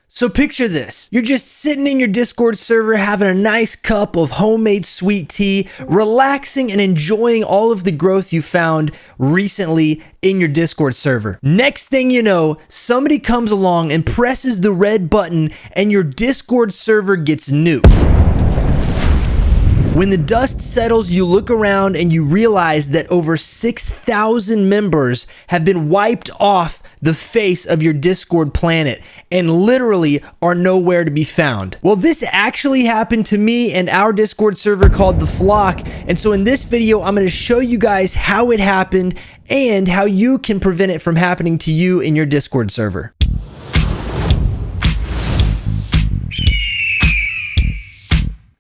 So picture this, you're just sitting in your Discord server having a nice cup of homemade sweet tea, relaxing and enjoying all of the growth you found recently in your Discord server. Next thing you know, somebody comes along and presses the red button and your Discord server gets nuked. When the dust settles, you look around and you realize that over 6,000 members have been wiped off the face of your Discord planet and literally are nowhere to be found. Well, this actually happened to me and our Discord server called The Flock. And so in this video, I'm going to show you guys how it happened and how you can prevent it from happening to you in your Discord server.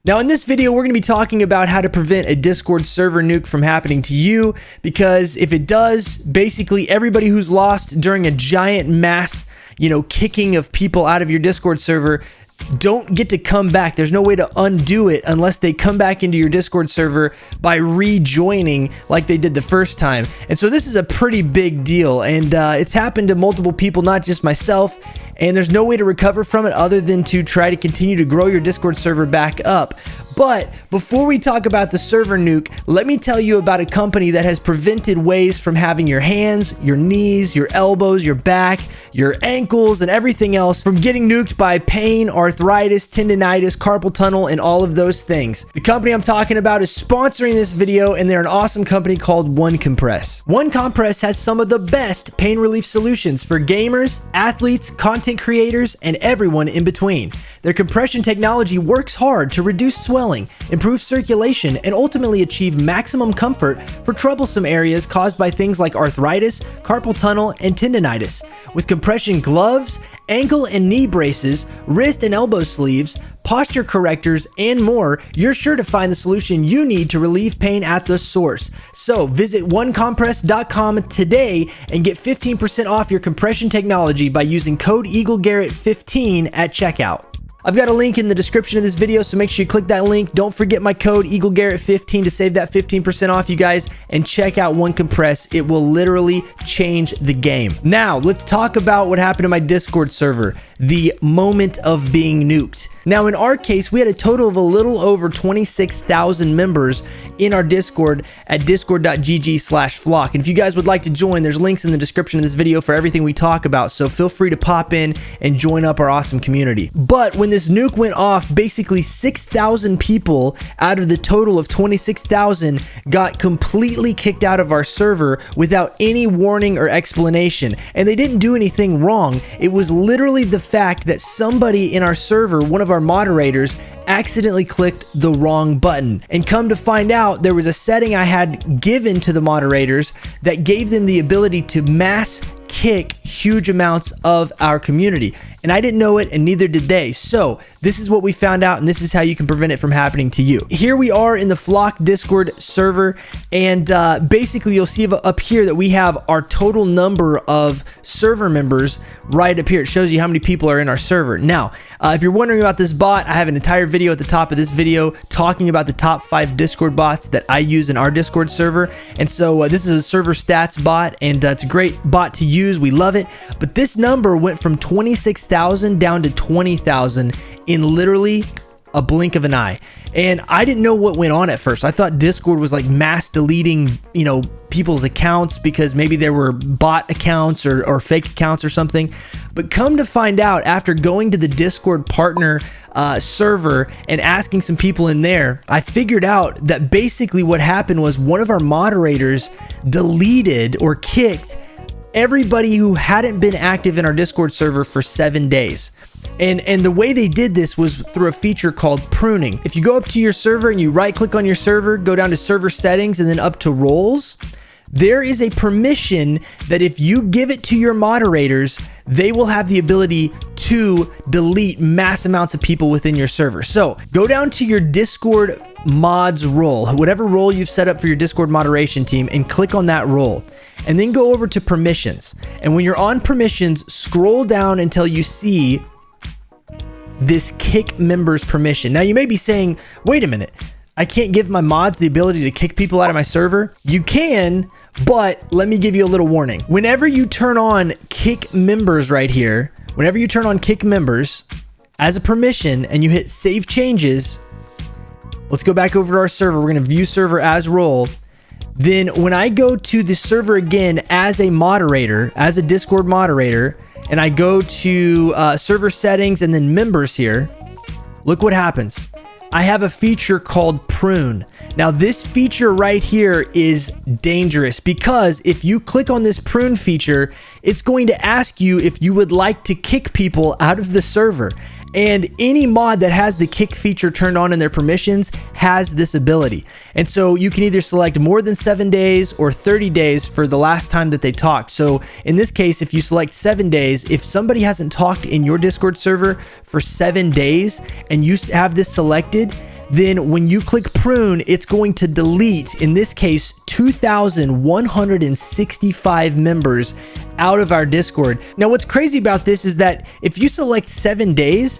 Now in this video, we're going to be talking about how to prevent a Discord server nuke from happening to you, because if it does, basically everybody who's lost during a giant mass, kicking of people out of your Discord server don't get to come back. There's no way to undo it unless they come back into your Discord server by rejoining like they did the first time. And so this is a pretty big deal, and it's happened to multiple people, not just myself, and there's no way to recover from it other than to try to continue to grow your Discord server back up. But before we talk about the server nuke, let me tell you about a company that has prevented ways from having your hands, your knees, your elbows, your back, your ankles, and everything else from getting nuked by pain, arthritis, tendinitis, carpal tunnel, and all of those things. The company I'm talking about is sponsoring this video, and they're an awesome company called OneCompress. OneCompress has some of the best pain relief solutions for gamers, athletes, content creators, and everyone in between. Their compression technology works hard to reduce swelling, improve circulation, and ultimately achieve maximum comfort for troublesome areas caused by things like arthritis, carpal tunnel, and tendinitis. With compression gloves, ankle and knee braces, wrist and elbow sleeves, posture correctors, and more, you're sure to find the solution you need to relieve pain at the source. So visit onecompress.com today and get 15% off your compression technology by using code EagleGarrett15 at checkout. I've got a link in the description of this video, so make sure you click that link. Don't forget my code EagleGarrett15 to save that 15% off, you guys, and check out OneCompress. It will literally change the game. Now, let's talk about what happened to my Discord server, the moment of being nuked. Now, in our case, we had a total of a little over 26,000 members in our Discord at discord.gg/flock. And if you guys would like to join, there's links in the description of this video for everything we talk about, so feel free to pop in and join up our awesome community. But when this nuke went off, basically 6,000 people out of the total of 26,000 got completely kicked out of our server without any warning or explanation. And they didn't do anything wrong. It was literally the fact that somebody in our server, one of our moderators, accidentally clicked the wrong button. And come to find out, there was a setting I had given to the moderators that gave them the ability to mass kick huge amounts of our community. And I didn't know it, and neither did they. So this is what we found out, and this is how you can prevent it from happening to you. Here we are in the Flock Discord server, and basically you'll see up here that we have our total number of server members right up here. It shows you how many people are in our server. Now, if you're wondering about this bot, I have an entire video at the top of this video talking about the top 5 Discord bots that I use in our Discord server. And so this is a server stats bot, and it's a great bot to use. We love it. But this number went from 26,000 down to 20,000 in literally a blink of an eye. And I didn't know what went on at first. I thought Discord was like mass deleting, people's accounts because maybe there were bot accounts or fake accounts or something. But come to find out, after going to the Discord partner server and asking some people in there, I figured out that basically what happened was one of our moderators deleted or kicked everybody who hadn't been active in our Discord server for 7 days. And the way they did this was through a feature called pruning. If you go up to your server and you right click on your server, go down to server settings and then up to roles, there is a permission that if you give it to your moderators, they will have the ability to delete mass amounts of people within your server. So go down to your Discord mods role, whatever role you've set up for your Discord moderation team, and click on that role. And then go over to permissions. And when you're on permissions, scroll down until you see this kick members permission. Now you may be saying, wait a minute, I can't give my mods the ability to kick people out of my server. You can, but let me give you a little warning. Whenever you turn on kick members right here, whenever you turn on kick members as a permission and you hit save changes, let's go back over to our server. We're going to view server as role. Then when I go to the server again as a moderator, as a Discord moderator, and I go to server settings and then members here, look what happens. I have a feature called prune. Now this feature right here is dangerous because if you click on this prune feature, it's going to ask you if you would like to kick people out of the server. And any mod that has the kick feature turned on in their permissions has this ability. And so you can either select more than 7 days or 30 days for the last time that they talked. So in this case, if you select 7 days, if somebody hasn't talked in your Discord server for 7 days and you have this selected, then when you click prune, it's going to delete, in this case, 2,165 members out of our Discord. Now, what's crazy about this is that if you select 7 days,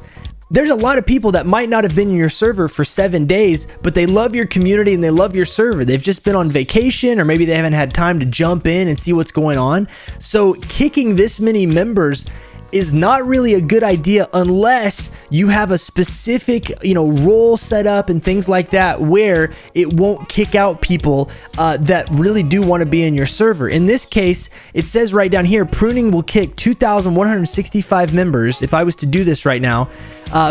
there's a lot of people that might not have been in your server for 7 days, but they love your community and they love your server. They've just been on vacation, or maybe they haven't had time to jump in and see what's going on. So kicking this many members is not really a good idea unless you have a specific, role set up and things like that where it won't kick out people that really do want to be in your server. In this case, it says right down here, pruning will kick 2,165 members, if I was to do this right now,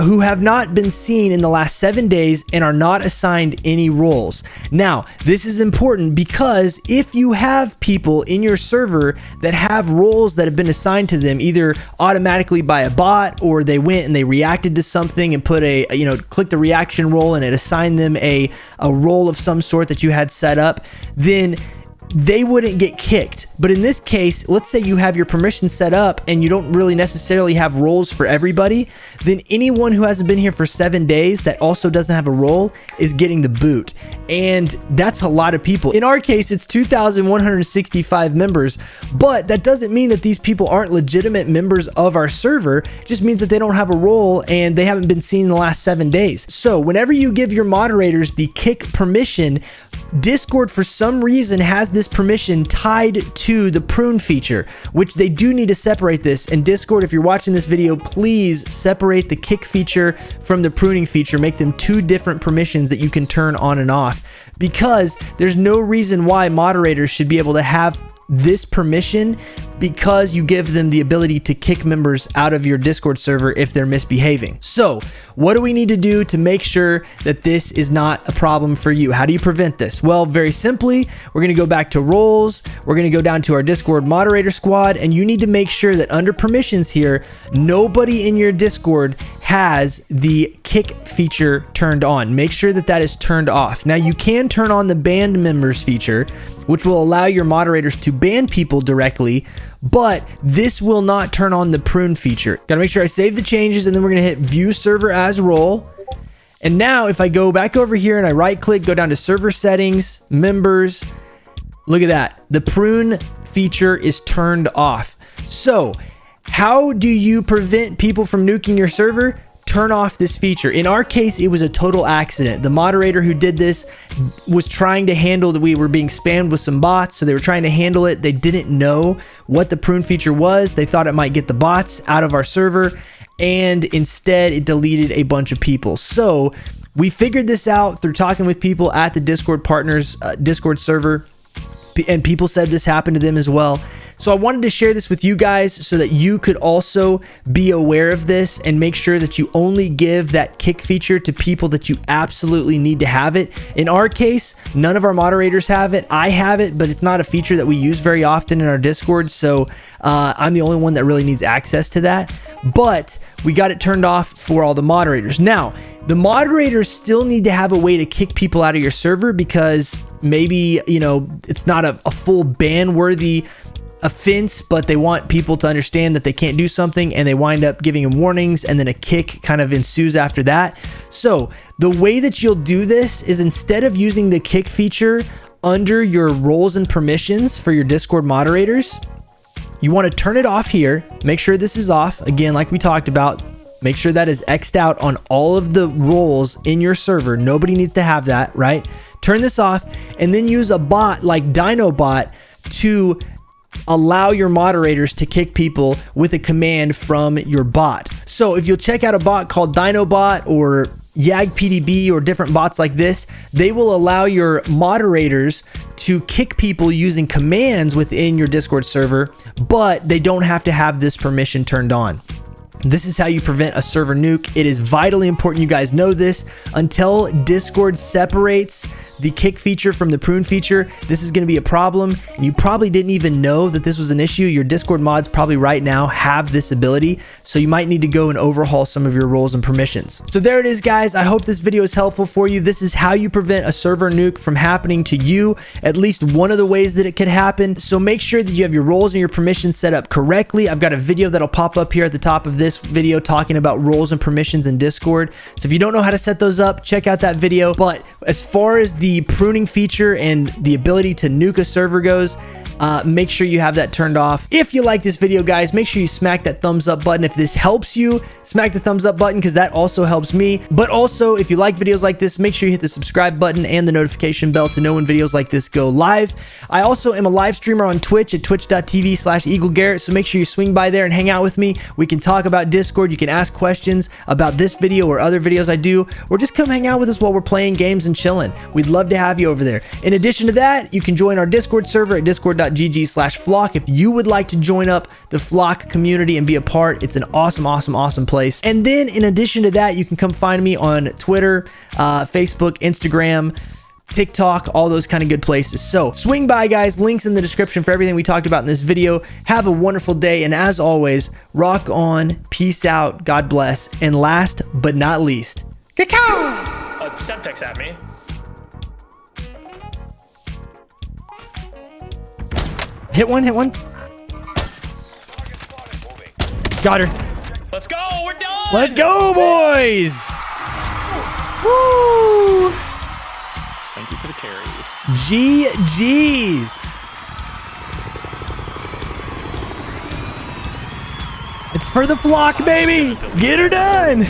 who have not been seen in the last 7 days and are not assigned any roles. Now, this is important because if you have people in your server that have roles that have been assigned to them, either automatically by a bot or they went and they reacted to something and put clicked the reaction role and it assigned them a role of some sort that you had set up, then they wouldn't get kicked. But in this case, let's say you have your permission set up and you don't really necessarily have roles for everybody, then anyone who hasn't been here for 7 days that also doesn't have a role is getting the boot. And that's a lot of people. In our case, it's 2,165 members, but that doesn't mean that these people aren't legitimate members of our server. It just means that they don't have a role and they haven't been seen in the last 7 days. So whenever you give your moderators the kick permission, Discord for some reason has this permission tied to the prune feature, which they do need to separate this. And Discord, if you're watching this video, please separate the kick feature from the pruning feature. Make them 2 different permissions that you can turn on and off, because there's no reason why moderators should be able to have this permission, because you give them the ability to kick members out of your Discord server if they're misbehaving. So what do we need to do to make sure that this is not a problem for you? How do you prevent this? Well, very simply, we're going to go back to roles. We're going to go down to our Discord moderator squad, and you need to make sure that under permissions here, nobody in your Discord has the kick feature turned on. Make sure that that is turned off. Now you can turn on the banned members feature, which will allow your moderators to ban people directly, but this will not turn on the prune feature. Gotta make sure I save the changes, and then we're gonna hit view server as role. And now if I go back over here and I right click, go down to server settings, members, look at that. The prune feature is turned off. So how do you prevent people from nuking your server? Turn off this feature. In our case, it was a total accident. The moderator who did this was trying to handle that we were being spammed with some bots, so they were trying to handle it. They didn't know what the prune feature was. They thought it might get the bots out of our server, and instead it deleted a bunch of people. So we figured this out through talking with people at the Discord partners Discord server, and people said this happened to them as well. So I wanted to share this with you guys so that you could also be aware of this and make sure that you only give that kick feature to people that you absolutely need to have it. In our case, none of our moderators have it. I have it, but it's not a feature that we use very often in our Discord. So I'm the only one that really needs access to that. But we got it turned off for all the moderators. Now, the moderators still need to have a way to kick people out of your server, because maybe, it's not a full ban-worthy offense, but they want people to understand that they can't do something, and they wind up giving them warnings, and then a kick kind of ensues after that. So the way that you'll do this is, instead of using the kick feature under your roles and permissions for your Discord moderators, you want to turn it off here. Make sure this is off. Again, like we talked about, make sure that is X'd out on all of the roles in your server. Nobody needs to have that, right? Turn this off, and then use a bot like DinoBot to allow your moderators to kick people with a command from your bot. So if you'll check out a bot called DinoBot or YagPDB or different bots like this, they will allow your moderators to kick people using commands within your Discord server, but they don't have to have this permission turned on. This is how you prevent a server nuke. It is vitally important you guys know this. Until Discord separates the kick feature from the prune feature, this is going to be a problem, and you probably didn't even know that this was an issue. Your Discord mods probably right now have this ability, so you might need to go and overhaul some of your roles and permissions. So there it is, guys. I hope this video is helpful for you. This is how you prevent a server nuke from happening to you, at least one of the ways that it could happen. So make sure that you have your roles and your permissions set up correctly. I've got a video that'll pop up here at the top of this video talking about roles and permissions in Discord. So if you don't know how to set those up, check out that video. But as far as the pruning feature and the ability to nuke a server goes, make sure you have that turned off. If you like this video, guys, make sure you smack that thumbs up button. If this helps you, smack the thumbs up button because that also helps me. But also, if you like videos like this, make sure you hit the subscribe button and the notification bell to know when videos like this go live. I also am a live streamer on Twitch at twitch.tv/EagleGarrett, so make sure you swing by there and hang out with me. We can talk about Discord. You can ask questions about this video or other videos I do, or just come hang out with us while we're playing games and chilling. We'd love to have you over there. In addition to that, you can join our Discord server at discord.gg/flock if you would like to join up the flock community and be a part. It's an awesome place. And then in addition to that, you can come find me on Twitter, Facebook, Instagram, TikTok, all those kind of good places. So swing by, guys. Links in the description for everything we talked about in this video. Have a wonderful day, and as always, rock on, peace out, God bless, and last but not least, cacao! Semtex at me. Hit one. Got her. Let's go. We're done. Let's go, boys. Woo. Thank you for the carry. GG's. It's for the flock, baby. Get her done.